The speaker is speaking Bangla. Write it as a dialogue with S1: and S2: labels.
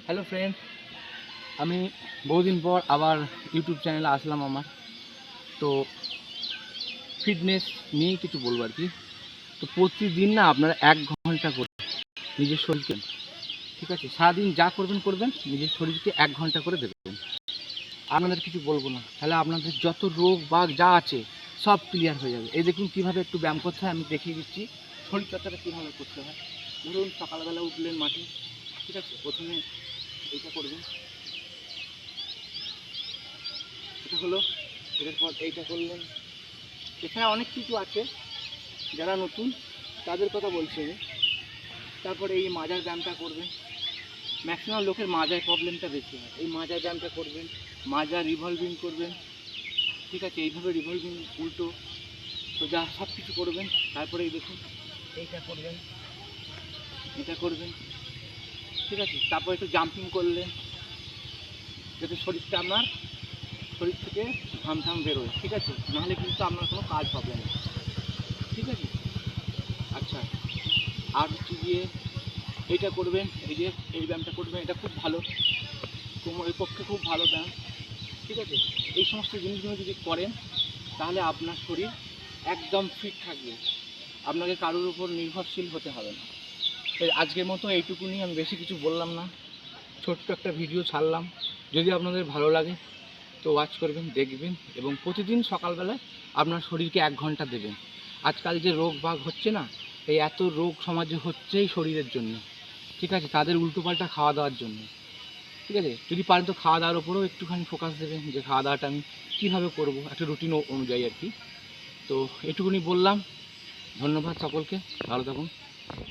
S1: হ্যালো ফ্রেন্ড, আমি বহুদিন পর আবার ইউটিউব চ্যানেলে আসলাম। আমার তো ফিটনেস নিয়েই কিছু বলবো আর কি। তো প্রতিদিন না আপনারা 1 ঘন্টা করে নিজের শরীরকে, ঠিক আছে, সারাদিন যা করবেন করবেন, নিজের শরীরকে 1 ঘন্টা করে দেবেন। আপনাদের কিছু বলবো না, তাহলে আপনাদের যত রোগ বাগ যা আছে সব ক্লিয়ার হয়ে যাবে। এই দেখুন কীভাবে একটু ব্যায়াম করতে হয়, আমি দেখিয়ে দিচ্ছি শরীরচর্চাটা কীভাবে করতে হয়। ধরুন সকালবেলা উঠলেন মাঠে, ঠিক আছে, প্রথমে এইটা করবেন, এটা হলো, এরপর এইটা করলেন। এছাড়া অনেক কিছু আছে, যারা নতুন তাদের কথা বলছি আমি। তারপরে এই মাজার ব্যায়ামটা করবেন। ম্যাক্সিমাম লোকের মাজার প্রবলেমটা বেশি হয়, এই মাজার ব্যায়ামটা করবেন। মাজা রিভলভিং করবেন, ঠিক আছে, এইভাবে রিভলভিং উল্টো সোজা সব কিছু করবেন। তারপরে এই দেখুন এইটা করবেন, এটা করবেন, ঠিক আছে। তারপরে একটু জাম্পিং করলেন, যাতে শরীরটা আপনার শরীর থেকে ঘাম ঘাম বেরোয়, ঠিক আছে, নাহলে কিন্তু আপনার কোনো কাজ হবে না, ঠিক আছে। আচ্ছা, আর হচ্ছে গিয়ে এইটা করবেন, এই যে এই ব্যায়ামটা করবেন, এটা খুব ভালো, কোমরের পক্ষে খুব ভালো ব্যায়াম, ঠিক আছে। এই সমস্ত জিনিসগুলো যদি করেন তাহলে আপনার শরীর একদম ফিট থাকবে, আপনাকে কারোর উপর নির্ভরশীল হতে হবে না। তাই আজকের মতো এইটুকুনি, আমি বেশি কিছু বললাম না, ছোট্ট একটা ভিডিও ছাড়লাম। যদি আপনাদের ভালো লাগে তো ওয়াচ করবেন, দেখবেন, এবং প্রতিদিন সকালবেলায় আপনার শরীরকে 1 ঘন্টা দেবেন। আজকাল যে রোগ বাগ হচ্ছে না, এই এত রোগ সমাজে হচ্ছেই শরীরের জন্য, ঠিক আছে, তাদের উল্টোপাল্টা খাওয়া দাওয়ার জন্য, ঠিক আছে। যদি পারেন তো খাওয়া দাওয়ার উপরেও একটুখানি ফোকাস দেবেন, যে খাওয়া দাওয়াটা আমি কীভাবে করবো, একটা রুটিন অনুযায়ী আর কি। তো এটুকুনি বললাম। ধন্যবাদ সকলকে, ভালো থাকুন।